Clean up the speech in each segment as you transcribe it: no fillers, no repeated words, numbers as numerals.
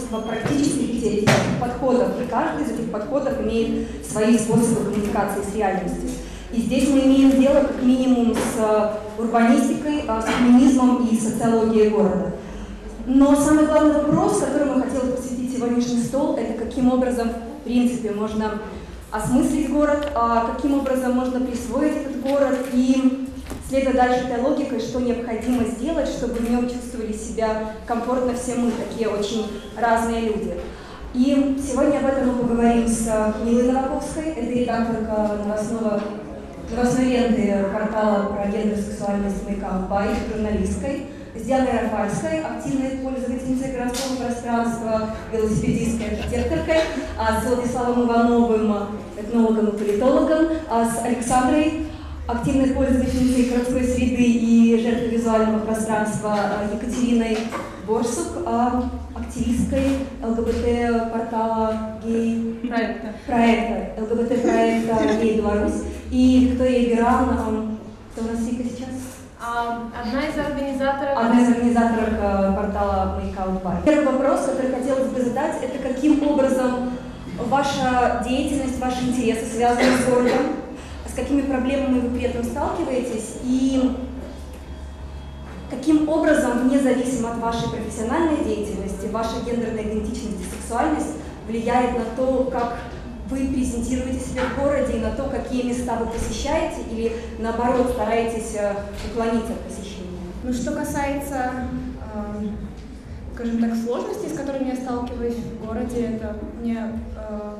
множество практических и теоретических подходов, и каждый из этих подходов имеет свои способы коммуникации с реальностью. И здесь мы имеем дело как минимум с урбанистикой, с феминизмом и социологией города. Но самый главный вопрос, которому я хотела посвятить сегодняшний стол, это каким образом, в принципе, можно осмыслить город, каким образом можно присвоить этот город и, следуя дальше этой логикой, что необходимо сделать, чтобы в нем чувствовали себя комфортно все мы, такие очень разные люди. И сегодня об этом мы поговорим с Милой Новаковской, это редакторка новостной ленты портала про гендер и сексуальность «Мейкап Бай», журналисткой, с Дианой Рафальской, активной пользовательницей городского пространства, велосипедисткой, архитекторкой, с Владиславом Ивановым, этнологом и политологом, с Александрой, активной пользовательницей городской среды и жертвой визуального пространства, Екатериной Борсук, активисткой ЛГБТ-портала проекта ЛГБТ-проекта «Гей Беларусь», и Виктория Геран, кто у нас Вика сейчас? Одна из организаторов портала Make-out By. Первый вопрос, который хотелось бы задать, это каким образом ваша деятельность, ваши интересы связаны с городом, с какими проблемами вы при этом сталкиваетесь, и каким образом, вне зависимости от вашей профессиональной деятельности, ваша гендерная идентичность и сексуальность влияет на то, как вы презентируете себя в городе, и на то, какие места вы посещаете, или наоборот стараетесь уклониться от посещения? Ну, что касается, скажем так, сложностей, с которыми я сталкиваюсь в городе, это мне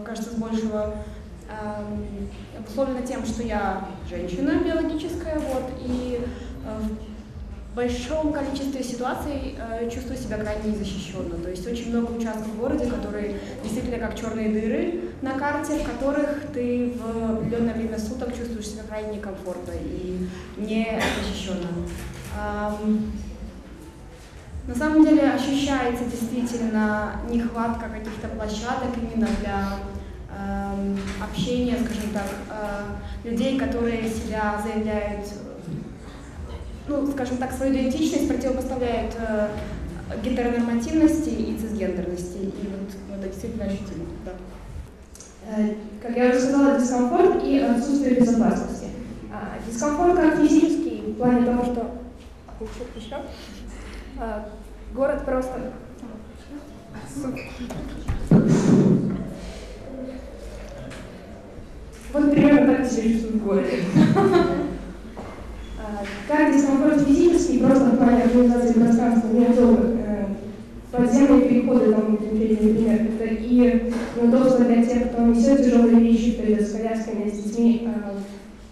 кажется с большего обусловлено тем, что я женщина биологическая, вот, и в большом количестве ситуаций чувствую себя крайне незащищенно. То есть очень много участков в городе, которые действительно как черные дыры на карте, в которых ты в определенное время суток чувствуешь себя крайне некомфортно и незащищенно. На самом деле ощущается действительно нехватка каких-то площадок именно для общения, скажем так, людей, которые себя заявляют, ну, скажем так, свою идентичность противопоставляют гетеронормативности и цисгендерности. И вот это действительно ощутимо. Да. Как я уже сказала, дискомфорт и отсутствие безопасности. Дискомфорт как физический, в плане того, что город просто... Вот примерно так себя чувствую в городе. Как дискомфорт физический, просто в плане организации пространства неудобно. Подземные переходы, там, например, это и неудобство для тех, кто несет тяжелые вещи, кто идет с колясками, с детьми,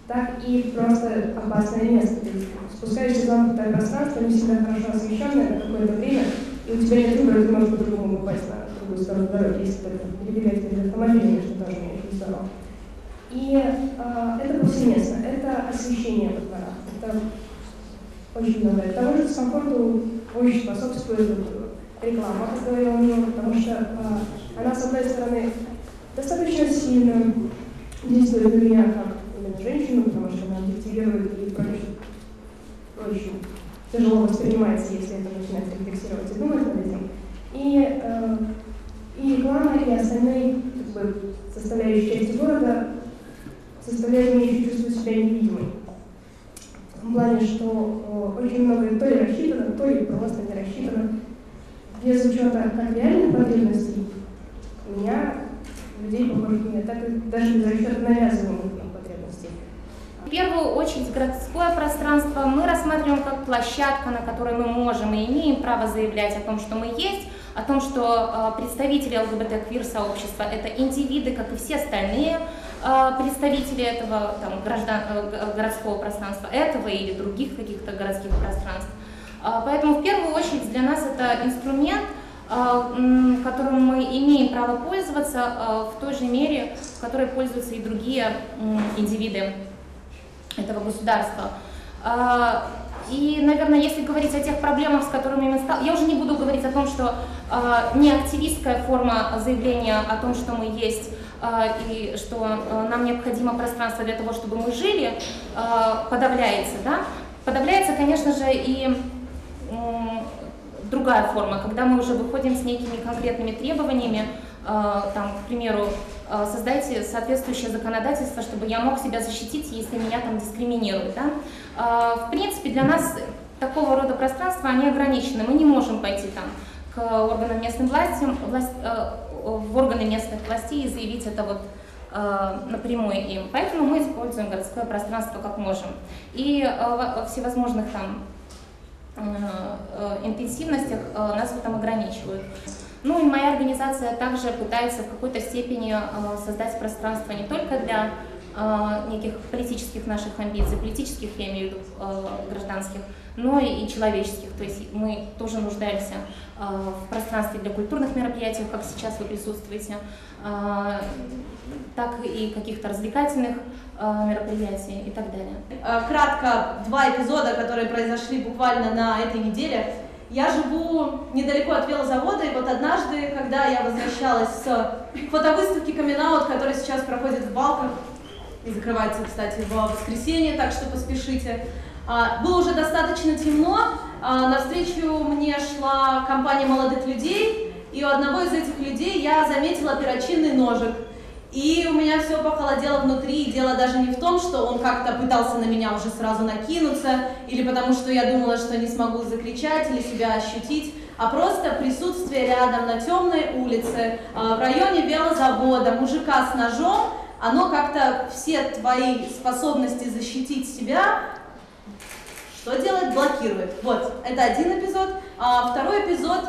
так и просто опасное место. То есть спускаешься в замкнутое пространство, не всегда хорошо освещенное на какое-то время, и у тебя нет выбора, ты можешь по-другому попасть на другую сторону дороги, если только перебегать перед автомобилями, что тоже не очень здорово. И это повсеместно, это освещение во дворах, это очень много. К тому же дискомфорту очень способствует реклама, как говорила Мила, потому что она, с одной стороны, достаточно сильно действует на меня как именно женщину, потому что она объективирует и очень тяжело воспринимается, если это начинает рефлексировать и думать над этим. И реклама, и остальные как бы составляющие части города заставляет меня чувствовать себя невидимой. В том плане, что очень многое то ли рассчитано, то ли просто не рассчитано. Без учета как реальных потребностей у меня людей, похожих на меня, так и даже без расчета навязываемых потребностей. В первую очередь городское пространство мы рассматриваем как площадка, на которой мы можем и имеем право заявлять о том, что мы есть, о том, что представители ЛГБТ-квир-сообщества – это индивиды, как и все остальные представители этого городского пространства, этого или других каких-то городских пространств. Поэтому в первую очередь для нас это инструмент, которым мы имеем право пользоваться в той же мере, в которой пользуются и другие индивиды этого государства. И, наверное, если говорить о тех проблемах, с которыми мы сталкиваемся, я уже не буду говорить о том, что не активистская форма заявления о том, что мы есть и что нам необходимо пространство для того, чтобы мы жили, подавляется. Да? Подавляется, конечно же, и другая форма, когда мы уже выходим с некими конкретными требованиями, там, к примеру, создайте соответствующее законодательство, чтобы я мог себя защитить, если меня там дискриминируют. Да? В принципе, для нас такого рода пространства, они ограничены. Мы не можем пойти там к органам местной власти, в органы местных властей и заявить это вот напрямую им. Поэтому мы используем городское пространство как можем. И во всевозможных там интенсивностях нас в этом ограничивают. Ну и моя организация также пытается в какой-то степени создать пространство не только для неких политических наших амбиций, политических, я имею в виду гражданских, но и человеческих. То есть мы тоже нуждаемся в пространстве для культурных мероприятий, как сейчас вы присутствуете, так и каких-то развлекательных мероприятий и так далее. Кратко, 2 эпизода, которые произошли буквально на этой неделе. Я живу недалеко от велозавода, и вот однажды, когда я возвращалась с фотовыставки камин-аут, которая сейчас проходит в Балках, и закрывается, кстати, в воскресенье, так что поспешите, было уже достаточно темно, навстречу мне шла компания молодых людей, и у одного из этих людей я заметила перочинный ножик. И у меня все похолодело внутри, и дело даже не в том, что он как-то пытался на меня уже сразу накинуться, или потому что я думала, что не смогу закричать или себя ощутить, а просто присутствие рядом на темной улице, в районе велозавода, мужика с ножом, оно как-то все твои способности защитить себя, что делает? Блокирует. Вот, это один эпизод. Второй эпизод,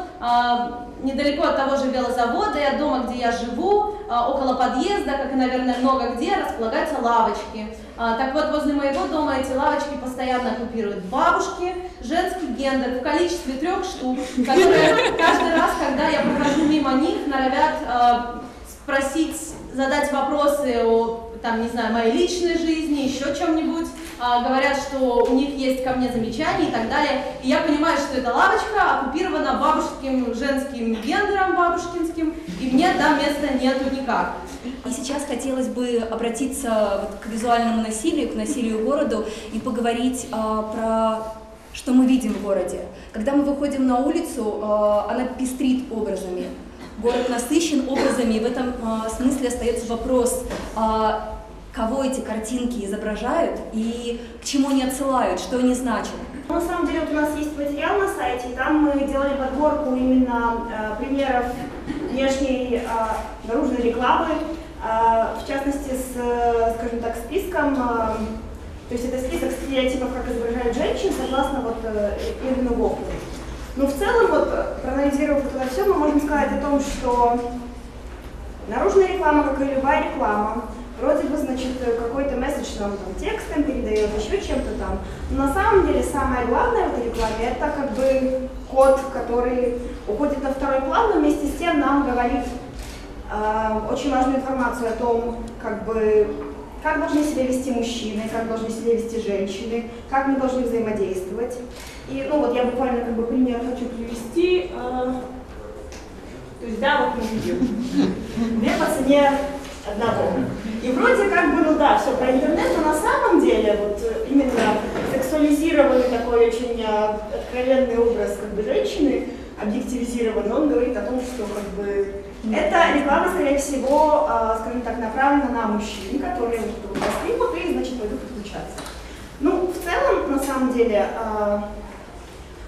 недалеко от того же велозавода, я дома, где я живу, около подъезда, как и, наверное, много где, располагаются лавочки. Так вот, возле моего дома эти лавочки постоянно оккупируют бабушки, женский гендер в количестве 3 штук, которые каждый раз, когда я прохожу мимо них, норовят спросить, задать вопросы о, там, не знаю, моей личной жизни, еще чем-нибудь, говорят, что у них есть ко мне замечания и так далее. И я понимаю, что эта лавочка оккупирована бабушкин женским гендером бабушкинским, и мне там места нету никак. И сейчас хотелось бы обратиться вот к визуальному насилию, к насилию городу и поговорить про что мы видим в городе. Когда мы выходим на улицу, она пестрит образами. Город насыщен образами, и в этом смысле остается вопрос, кого эти картинки изображают и к чему они отсылают, что они значат. На самом деле вот у нас есть материал на сайте, и там мы делали подборку именно примеров внешней наружной рекламы, в частности с, скажем так, списком, то есть это список стереотипов, как изображают женщин, согласно вот Ирвину Гофману. Но в целом, вот, проанализировав это все, мы можем сказать о том, что наружная реклама, как и любая реклама, вроде бы, значит, какой-то месседж нам там текстом передает, еще чем-то там. Но на самом деле самое главное в этой рекламе — это как бы код, который уходит на второй план, но вместе с тем нам говорит очень важную информацию о том, как должны себя вести мужчины, как должны себя вести женщины, как мы должны взаимодействовать. И, ну вот я буквально как бы пример хочу привести. То есть, да, вот мы видим 2 по цене 1. И вроде как бы, ну да, все про интернет, но на самом деле вот именно сексуализированный такой очень откровенный образ как бы женщины, объективизированный, он говорит о том, что как бы эта реклама, скорее всего, скажем так, направлена на мужчин, которые вот и, значит, пойдут подключаться. Ну, в целом, на самом деле,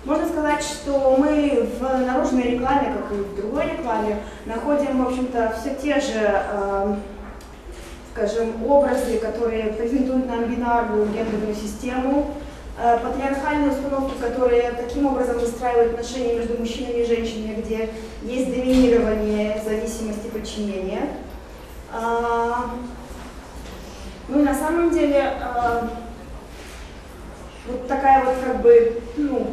можно сказать, что мы в наружной рекламе, как и в другой рекламе, находим, в общем-то, все те же, скажем, образы, которые презентуют нам бинарную гендерную систему, патриархальную установку, которая таким образом выстраивает отношения между мужчинами и женщинами, где есть доминирование, зависимость и подчинение. Ну и на самом деле вот такая вот как бы, ну,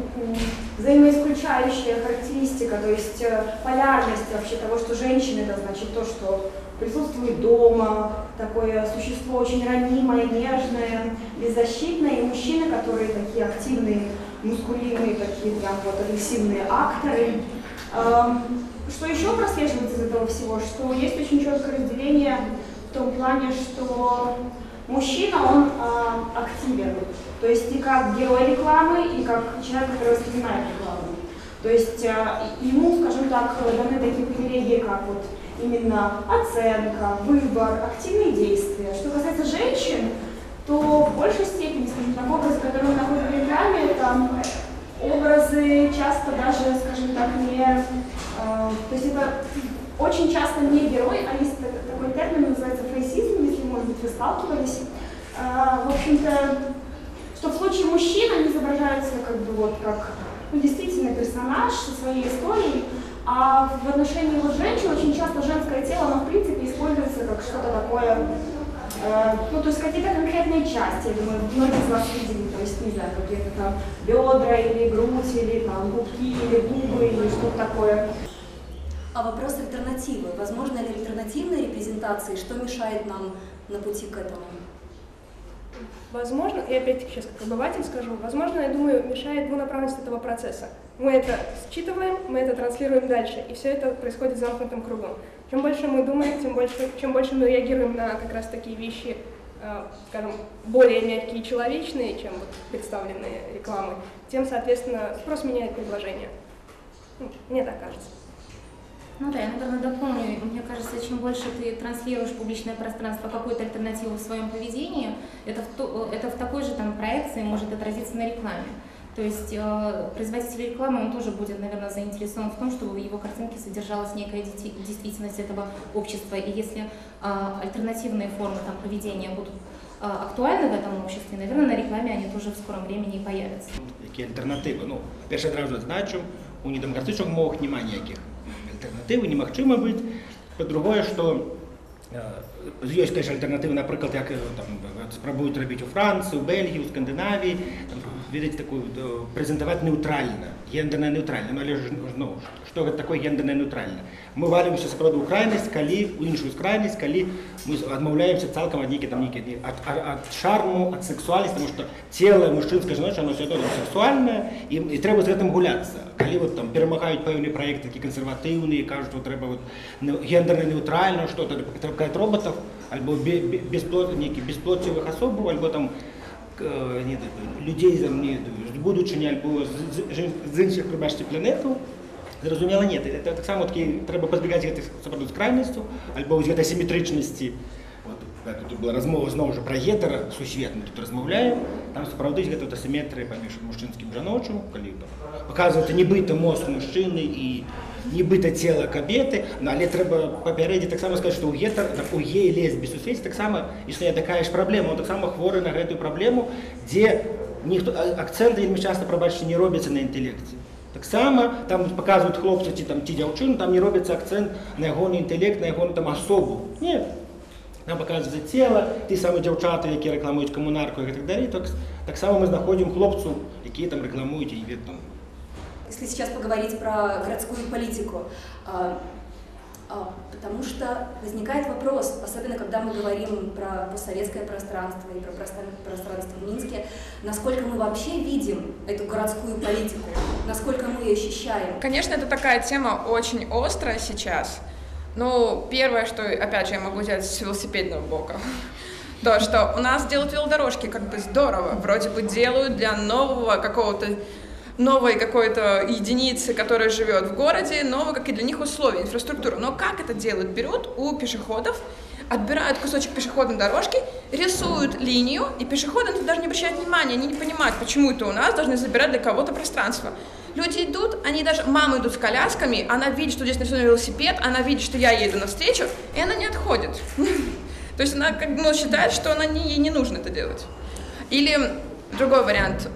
взаимоисключающая характеристика, то есть полярность вообще того, что женщина — это значит то, что присутствует дома, такое существо очень ранимое, нежное, беззащитное, и мужчины, которые такие активные, мускулинные, такие прям вот агрессивные акторы. Что еще прослеживается из этого всего, что есть очень четкое разделение в том плане, что мужчина, он активен, то есть и как герой рекламы, и как человек, который воспринимает рекламу. То есть ему, скажем так, даны такие привилегии, как вот именно оценка, выбор, активные действия. Что касается женщин, то в большей степени, скажем так, образы, которые мы находим в рекламе, там образы часто даже, скажем так, не... то есть это очень часто не герой, а есть такой термин, называется фрейсизм, если, может быть, вы сталкивались. В общем-то, что в случае мужчин они изображаются как бы вот как действительно персонаж со своей историей, а в отношении вот женщин очень часто женское тело, оно в принципе используется как что-то такое, ну то есть какие-то конкретные части, я думаю, многие из вас видели, то есть не знаю, какие-то там бедра или грудь, или там губки, или губы, или что-то такое. А вопрос альтернативы. Возможно ли альтернативная репрезентация, что мешает нам на пути к этому? Возможно, и опять-таки сейчас как обыватель скажу, возможно, я думаю, мешает двунаправленность этого процесса. Мы это считываем, мы это транслируем дальше, и все это происходит замкнутым кругом. Чем больше мы думаем, чем больше мы реагируем на как раз такие вещи, скажем, более мягкие и человечные, чем вот представленные рекламы, тем, соответственно, спрос меняет предложение. Мне так кажется. Ну да, я, наверное, дополню. Мне кажется, чем больше ты транслируешь в публичное пространство какую-то альтернативу в своем поведении, это в такой же там проекции может отразиться на рекламе. То есть производитель рекламы, он тоже будет, наверное, заинтересован в том, чтобы в его картинке содержалась некая действительность этого общества. И если альтернативные формы там, поведения будут актуальны в этом обществе, наверное, на рекламе они тоже в скором времени и появятся. Какие альтернативы? Ну, перше одразу зазначу, у недемократичних умовах немає ніяких альтернатив, немагчыма быць. Па-другое, што ёсць теж альтернативы, напрыклад, як там спрабуюць рабіць у Францыі, у Бельгіі, у Скандынавіі, ведаць такую прэзентаваць неўтральна, гендерна неўтральна. Ну, але ж зноў, што гэта такое гендерна неўтральна? Мы валімся сапраўды ў крайнасць, калі у іншую крайнасць, калі мы адмаўляемся цалкам ад нейкай ад шарму, ад сексуальнасці, таму што цела мужчынскае, жаночае, оно ўсё адно сексуальнае, і трэба з гэтым гуляцца. Калі вот там перамагаюць пэўныя праекты такі кансерватыўныя, кажуць, што трэба вот гендерна неўтральна, што трэба роботов, альбо нейкіх бесплоцевых асобаў, альбо там людзей з будучыні, альбо з іншых, прыбачце, планетаў. Зразумела, нет. Это таксама трэба пазбегаць гэтых сапраўды крайнасцяў, альбо з гэтай асіметрычнасці. Тут была размова зноў жа пра гетера сусветна, тут размаўляем, там сапраўды гэта асіметрыя паміж мужчынскім і жаночым, калі паказваецца нібыта мозг мужчыны і нібыта цела кабеты, але трэба папярэдзіць таксама сказаць, што у геі лесбі сусвеце таксама існуе такая ж праблема, он таксама хворы на гэтую праблему, дзе акцэнты вельмі часта, прабачце, не робяцца на інтэлекце. Таксама там паказваюць хлопца ці дзяўчыну, там не робіцца акцэнт на ягоны інтэлект, на ягону там асобу. Не. Нам показывается тело, ті самі дівчата, які рекламують комунарку і так далі, так само мы знаходим хлопців, які там рекламують і там. Если сейчас поговорить про городскую политику, потому что возникает вопрос, особенно когда мы говорим про постсоветское пространство и про пространство в Минске, насколько мы вообще видим эту городскую политику, насколько мы ее ощущаем. Конечно, это такая тема очень острая сейчас. Ну, первое, что, опять же, я могу взять с велосипедного бока, то, что у нас делают велодорожки, как бы здорово, вроде бы делают для новой какой-то единицы, которая живет в городе, новые, как и для них условия, инфраструктуру. Но как это делают? Берут у пешеходов, отбирают кусочек пешеходной дорожки, рисуют линию, и пешеходы даже не обращают внимания, они не понимают, почему это у нас должны забирать для кого-то пространство. Люди идут, мамы идут с колясками, она видит, что здесь нарисован велосипед, она видит, что я еду навстречу, и она не отходит. То есть она считает, что ей не нужно это делать. Или другой вариант.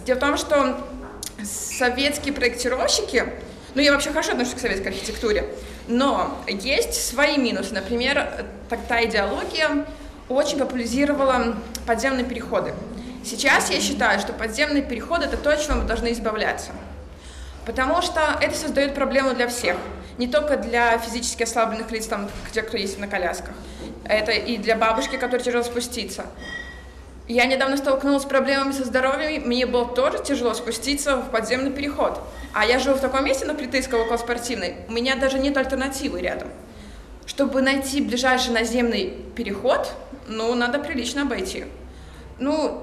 Дело в том, что советские проектировщики, ну я вообще хорошо отношусь к советской архитектуре, но есть свои минусы. Например, та идеология очень популяризировала подземные переходы. Сейчас я считаю, что подземные переходы – это то, от чего мы должны избавляться. Потому что это создает проблему для всех. Не только для физически ослабленных лиц, там, те, кто ездит на колясках. Это и для бабушки, которой тяжело спуститься. Я недавно столкнулась с проблемами со здоровьем, мне было тоже тяжело спуститься в подземный переход. А я живу в таком месте, на Плитыцкого, около Спортивной, у меня даже нет альтернативы рядом. Чтобы найти ближайший наземный переход, надо прилично обойти.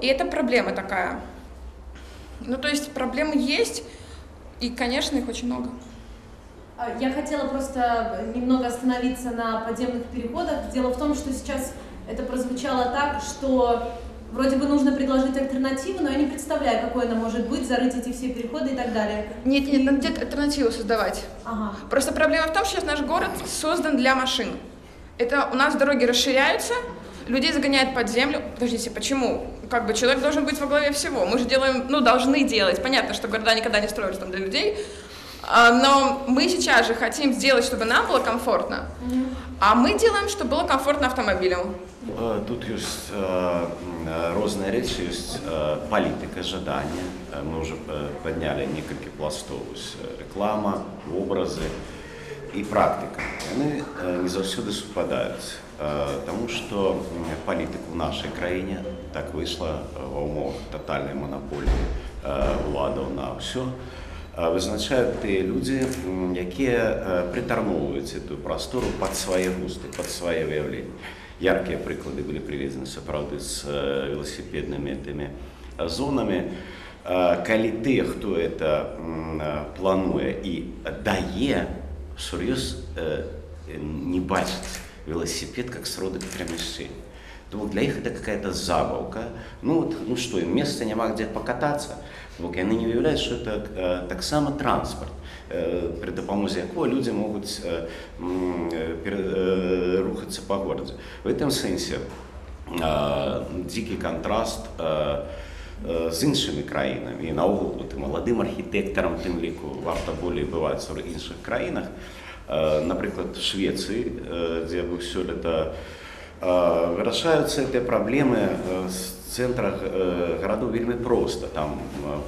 И это проблема такая. То есть проблемы есть, И, конечно, их очень много. Я хотела просто немного остановиться на подземных переходах. Дело в том, что сейчас это прозвучало так, что вроде бы нужно предложить альтернативу, но я не представляю, какой она может быть, зарыть эти все переходы и так далее. Нет, надо где-то альтернативу создавать. Ага. Просто проблема в том, что сейчас наш город создан для машин. Это у нас дороги расширяются, людей загоняют под землю. Подождите, почему? Как бы человек должен быть во главе всего. Мы же делаем, должны делать. Понятно, что города никогда не строились там для людей, но мы сейчас же хотим сделать, чтобы нам было комфортно, а мы делаем, чтобы было комфортно автомобилям. Тут есть разные речи, есть политика, ожидания. Мы уже подняли несколько пластов. Реклама, образы и практика. Они не завсюду совпадают. Потому что политика в нашей краине так вышла в умовах тотальной монополии владу на все. Визначають ті люди, які притармовують цю простору під свої густи, під своє виявлення. Яркі приклади були приведені, правда, з велосипедними тими зонами. Коли ті, хто це планує і дає, всерйоз не бачить велосипед як сродок переміщення. То для них это какая-то забавка. Что, им места нема где покататься. И они не уявляют, что это так само транспорт, при допомозі якого люди можуть рухатися по городу. В этом сенсі дикий контраст з іншими країнами. І наогул молодим архітекторам тим ліку варто більше бувати в інших країнах. Наприклад, в Швеції, де все це вирішаються ці проблеми в центрах городов вельми просто. Там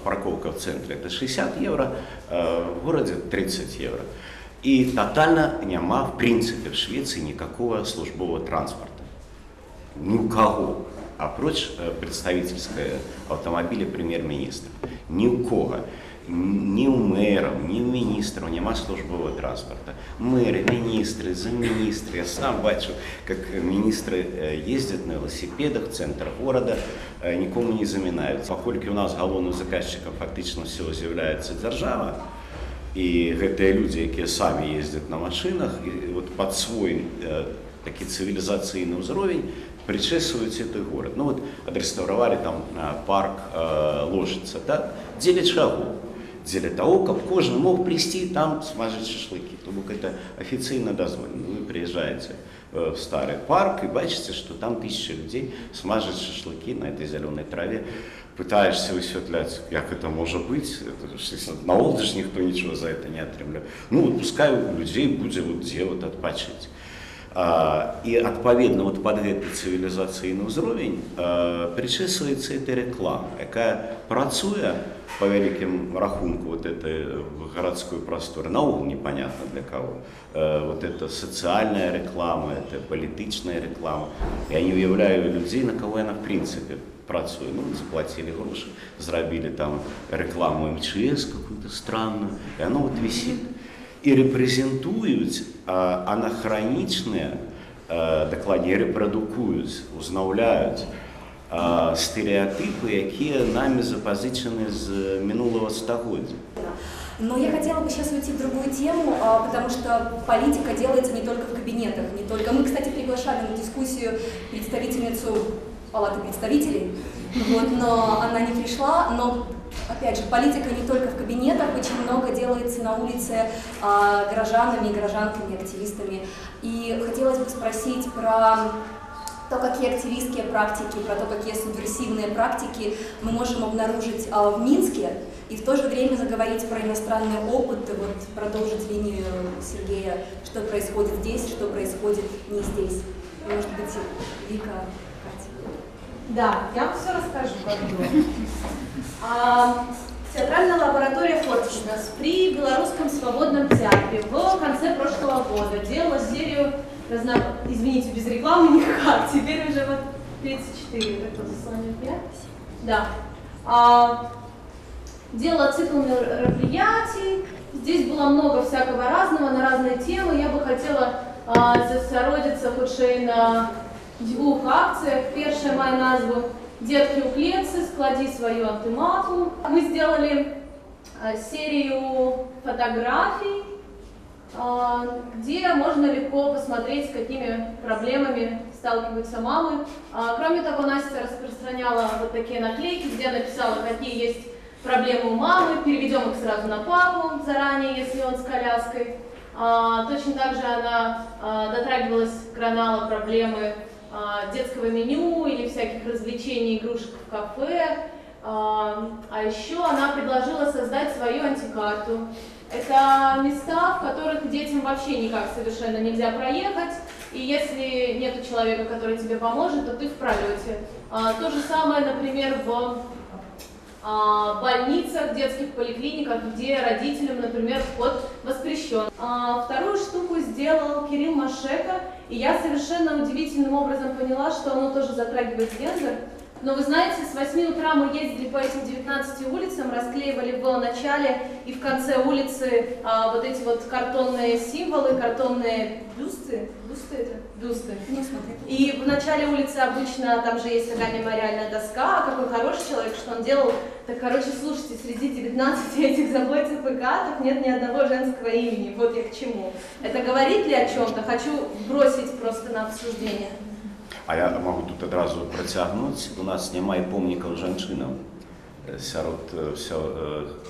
парковка в центре это 60 евро, в городе 30 евро. И тотально нема, в принципе, в Швеции никакого службового транспорта. Ни у кого. А прочь представительские автомобили премьер-министра. Ни у кого. Ни у мэров, ни у министров нема службового транспорта. Мэры, министры, замминистры. Я сам бачу, как министры ездят на велосипедах в центр города, никому не заминают. Поскольку у нас головным заказчиком фактично всего является держава, и это люди, которые сами ездят на машинах, и вот под свой такий цивилизаційний уровень причесывают этот город. Отреставровали там парк Ложица, так? Для чего? Для того, как кожен мог прийти там смажить шашлыки. Тому это официально дозволено. Вы приезжаете в старый парк и бачите, что там 1000 людей смажат шашлыки на этой зеленой траве. Пытаешься высветлять, как это может быть. На Олдыш никто ничего за это не отримляет. Пускай у людей будет где отпочить. І, відповідно, під цей цивілізаційний рівень причесується ця реклама, яка працює по великим рахунку городської простори, наогул непонятно для кого. Это соціальна реклама, это політична реклама. Я не уявляю людей, на кого вона в принципі працює. Заплатили гроші, зробили там рекламу МЧС какую-то странную, и оно висит. І репрезентують анахронічні, докладні репродукують, узнавляють стереотипы, які нами запозичены з минулого століття. Но я хотела бы сейчас уйти в другую тему, потому что политика делается не только в кабинетах, не только. Мы, кстати, приглашали на дискуссию представительницу Палаты представителей, но она не пришла. Но опять же, политика не только в кабинетах, очень много делается на улице горожанами, гражданками, активистами. И хотелось бы спросить про то, какие активистские практики, про то, какие субверсивные практики мы можем обнаружить в Минске, и в то же время заговорить про иностранный опыт, и продолжить линию Сергея, что происходит здесь, что происходит не здесь. И, может быть, Вика, Катя. Да, я вам все расскажу, как было. Театральная лаборатория Фортичнес при Белорусском свободном театре в конце прошлого года делала серию, извините, без рекламы никак, теперь уже 34, это заслонит я? Да. Делала цикл мероприятий, здесь было много всякого разного, на разные темы. Я бы хотела засородиться хоть и на 2 акциях. Первая моя назва «Детки у клетцы, склади свою автомату». Мы сделали серию фотографий, где можно легко посмотреть, с какими проблемами сталкиваются мамы. Кроме того, Настя распространяла вот такие наклейки, где написала, какие есть проблемы у мамы, переведем их сразу на папу заранее, если он с коляской. Точно так же она дотрагивалась к аналу проблемы детского меню или всяких развлечений, игрушек в кафе. А еще она предложила создать свою антикарту. Это места, в которых детям вообще никак совершенно нельзя проехать, и если нет человека, который тебе поможет, то ты в пролете. То же самое, например, в больницах, детских поликлиниках, где родителям, например, вход воспрещен. Вторую штуку сделал Кирилл Машека, и я совершенно удивительным образом поняла, что оно тоже затрагивает гендер. Но вы знаете, с 8 утра мы ездили по этим 19 улицам, расклеивали в начале и в конце улицы вот эти вот картонные символы, картонные бюсты. Бюсты это? Бюсты. И в начале улицы обычно там же есть такая мемориальная доска, а какой хороший человек, что он делал. Так, короче, слушайте, среди 19 этих забойцев и гатов нет ни одного женского имени. Вот я к чему. Это говорит ли о чем-то? Хочу бросить просто на обсуждение. А я могу тут одразу працягнуць. У нас няма і помнікаў жанчынам сярод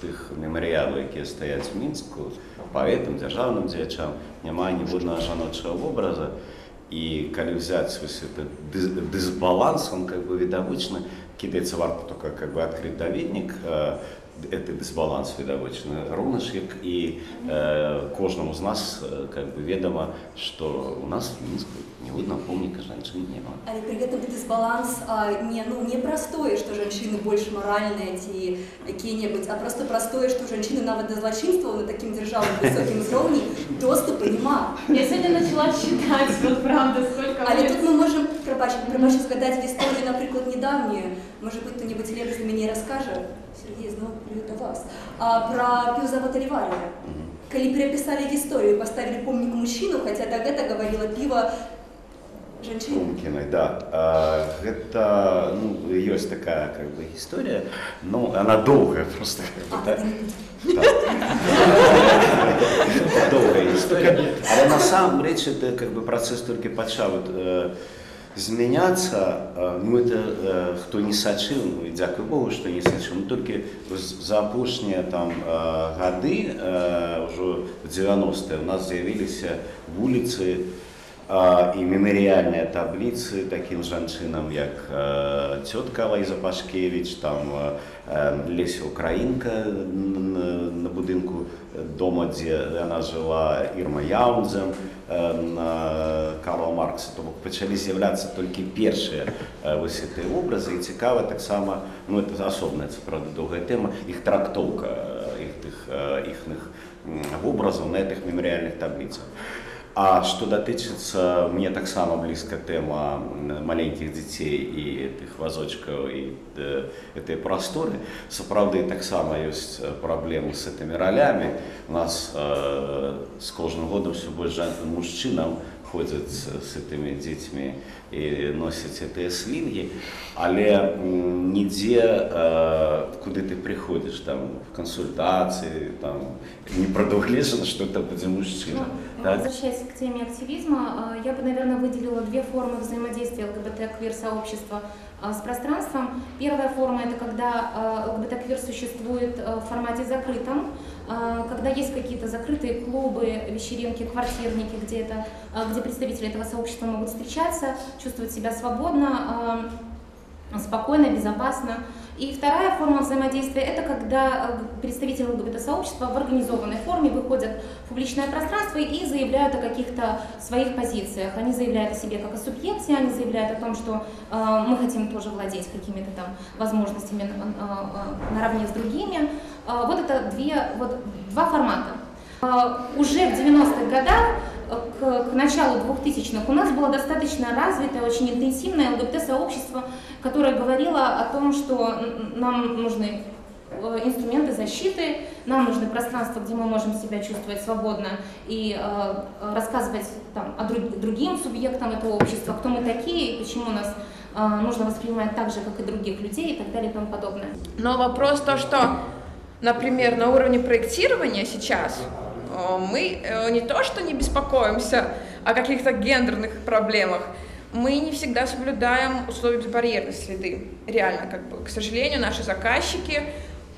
тых мемарыялаў, якія стаяць у Мінску, паэтам, дзяржаўным дзеячам, няма ніводнага жаночага вобраза. І калі взять этот дисбаланс, он как бы відавочна кідаецца, варта только как бы открыть даведнік, это дисбаланс відавочна, роўна ж як і кожнаму з нас как бы ведомо, что у нас в Мінску ни одного помника женщин не было. А при этом дисбаланс не простое, что женщины больше моральные какие-нибудь, а просто простое, что женщины нават до злочинства на таким державным высоким уровнем доступа нема. Я сегодня начала считать, вот правда, сколько. Але тут мы можем, пробачу, згадать в историю, например, недавнюю, может быть, кто-нибудь лепш за меня расскажет, Сергей, снова привет до вас, про пивзавод Оливария. Когда переписали историю, поставили помник мужчину, хотя тогда это говорило пиво женщин. Пумкиной, да. Это, есть такая как бы история, но она долгая просто. Долгая история. А на самом деле это как бы процесс только начал изменяться. Это кто не сочил, и дякую Богу, что не сочил. Но только за опошние там годы, уже в 90-е, у нас появились улицы и мемориальные таблицы таким жанчынам, как тетка Лайза Пашкевич, там Леся Украинка на будинку дома, где она жила, Ирма Яунзен, Карла Маркса. То почали з'являться только первые ось эти образы, и цікаво так само, это особная, це правда довга тема, их трактовка их образов на этих мемориальных таблицах. А что дотычется, мне так само близко тема маленьких детей и этих вазочков и этой просторы. Сапраўды так само есть проблемы с этими ролями. У нас с каждым годом все больше мужчинам ходят с этими детьми и носят эти слинги, але нигде, куда ты приходишь, там, в консультации, там, не предуглежено, что это будет мужчина. Возвращаясь к теме активизма, я бы, наверное, выделила две формы взаимодействия ЛГБТ-квир-сообщества с пространством. Первая форма – это когда ЛГБТ-квир существует в формате закрытом, когда есть какие-то закрытые клубы, вечеринки, квартирники, где представители этого сообщества могут встречаться, чувствовать себя свободно, спокойно, безопасно. И вторая форма взаимодействия – это когда представители ЛГБТ-сообщества в организованной форме выходят в публичное пространство и заявляют о каких-то своих позициях. Они заявляют о себе как о субъекте, они заявляют о том, что мы хотим тоже владеть какими-то там возможностями наравне с другими. Вот это два формата. Уже в 90-х годах, к началу 2000-х, у нас было достаточно развитое, очень интенсивное ЛГБТ-сообщество, которое говорило о том, что нам нужны инструменты защиты, нам нужны пространства, где мы можем себя чувствовать свободно и рассказывать там, о другим субъектам этого общества, кто мы такие и почему нас нужно воспринимать так же, как и других людей и так далее и тому подобное. Но вопрос то, что Например, на уровне проектирования сейчас мы не то что не беспокоимся о каких-то гендерных проблемах, мы не всегда соблюдаем условия безбарьерной среды. Реально, к сожалению, наши заказчики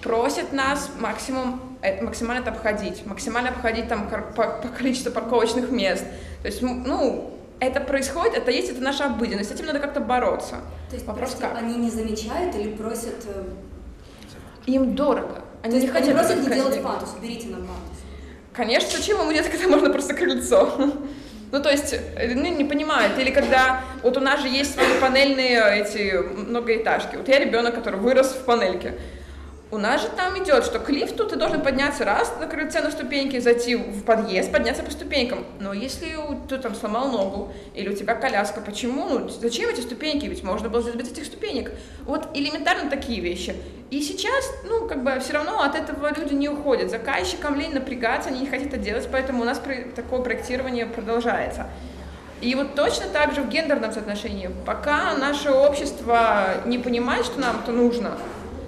просят нас максимально это обходить, там по количеству парковочных мест. То есть, это происходит, это наша обыденность, с этим надо как-то бороться. То есть, вопрос как? Они не замечают или просят... Им дорого. Они не хотят просят не делать пандус, уберите нам пандус. Конечно, зачем ему делать, когда можно просто крыльцо? То есть, не понимают. Или когда, вот у нас же есть свои панельные эти многоэтажки. Вот я ребенок, который вырос в панельке. У нас же там идет, что к лифту ты должен подняться раз на крыльце на ступеньки, зайти в подъезд, подняться по ступенькам. Но если ты там сломал ногу или у тебя коляска, почему? Зачем эти ступеньки? Ведь можно было сделать без этих ступенек. Вот элементарно такие вещи. И сейчас, все равно от этого люди не уходят. Заказчикам лень напрягаться, они не хотят это делать, поэтому у нас такое проектирование продолжается. И вот точно так же в гендерном соотношении. Пока наше общество не понимает, что нам это нужно,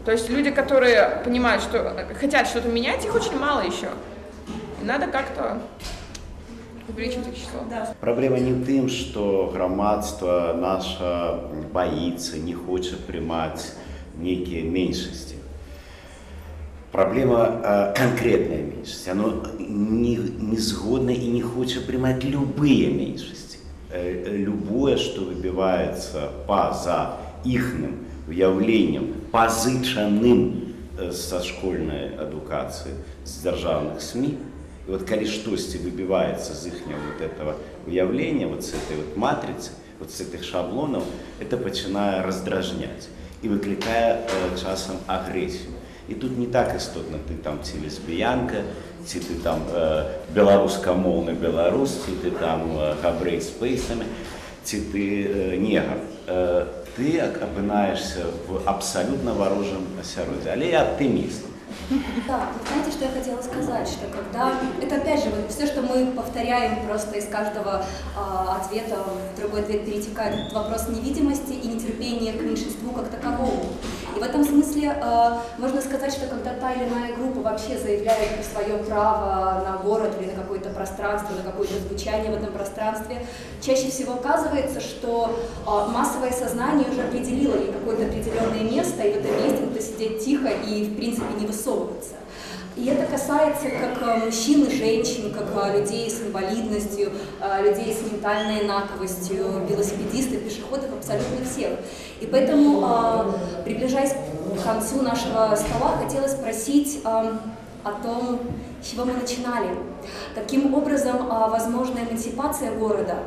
то есть люди, которые понимают, что хотят что-то менять, их очень мало еще. И надо как-то увеличивать их число. Проблема не в том, что громадство наше боится, не хочет принимать некие меньшости. Проблема конкретная меньшесть. Оно не сгодно и не хочет принимать любые меньшести. Любое, что выбивается поза ихним уявлением, позичаним со школьной адукации, с державных СМИ. И вот коли что-то выбивается из их вот этого уявления, вот с этой вот матрицы, вот с этих шаблонов, это начинает раздражнять и выкликая часом агрессию. И тут не так істотно, ты там ці лесбіянка, ці ти там белорусскомовний белорус, ці ти там габрей з пейсами, ці ти негр. Ты опинаешься в абсолютно ворожем осяродзе, але я оптимист. Да, вы знаете, что я хотела сказать, что когда... Это опять же, все, что мы повторяем просто из каждого ответа в другой ответ перетекает, этот вопрос невидимости и нетерпения к меньшинству как таковому. И в этом смысле можно сказать, что когда та или иная группа вообще заявляет свое право на город или на какое-то пространство, на какое-то звучание в этом пространстве, чаще всего оказывается, что массовое сознание уже определило ей какое-то определенное место, и в этом месте надо сидеть тихо и, в принципе, не высовываться. И это касается как мужчин и женщин, как людей с инвалидностью, людей с ментальной инаковостью, велосипедистов, пешеходов, абсолютно всех. И поэтому, приближаясь к концу нашего стола, хотела спросить о том, с чего мы начинали. Каким образом возможна эмансипация города?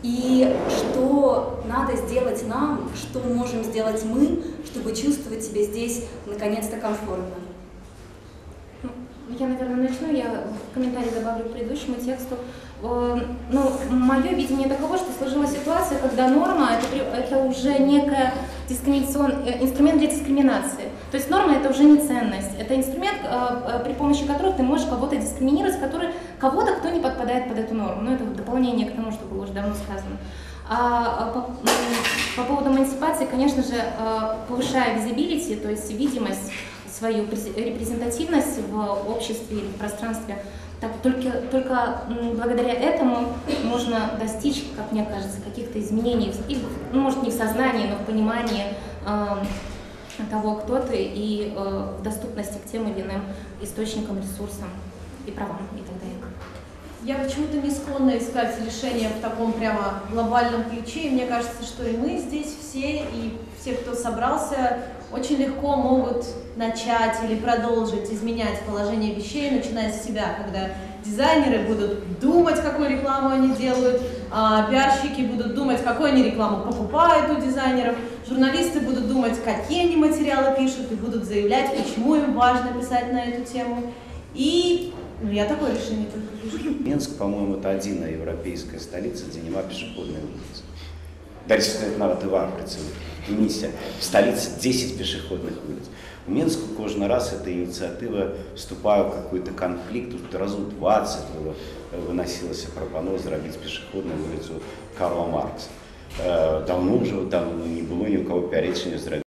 И что надо сделать нам, что можем сделать мы, чтобы чувствовать себя здесь наконец-то комфортно? Я, наверное, начну, я в комментарии добавлю к предыдущему тексту. Мое видение таково, что сложилась ситуация, когда норма это уже некая инструмент для дискриминации. То есть норма это уже не ценность, это инструмент, при помощи которого ты можешь кого-то дискриминировать, кого-то, кто не подпадает под эту норму. Это дополнение к тому, что было уже давно сказано. По поводу эмансипации, конечно же, повышая visibility, то есть видимость, свою репрезентативность в обществе или в пространстве, так только благодаря этому можно достичь, как мне кажется, каких-то изменений, может не в сознании, но в понимании того, кто ты, и в доступности к тем или иным источникам, ресурсам и правам и так далее. Я почему-то не склонна искать решения в таком прямо глобальном ключе. И мне кажется, что и мы здесь все, и все, кто собрался, очень легко могут начать или продолжить изменять положение вещей, начиная с себя, когда дизайнеры будут думать, какую рекламу они делают, пиарщики будут думать, какую они рекламу покупают у дизайнеров, журналисты будут думать, какие они материалы пишут, и будут заявлять, почему им важно писать на эту тему. И я такое решение только вижу. Минск, по-моему, это одна европейская столица, где нема пешеходной улицы. Дальше сказать, нават и в Африці, в столице 10 пешеходных улиц. В Минску кожен раз эта инициатива вступала в какой-то конфликт, уже разу 20 выносилась пропанова зробить пешеходную улицу Карла Маркса. Давно уже там не было ни у кого пяречення зробити.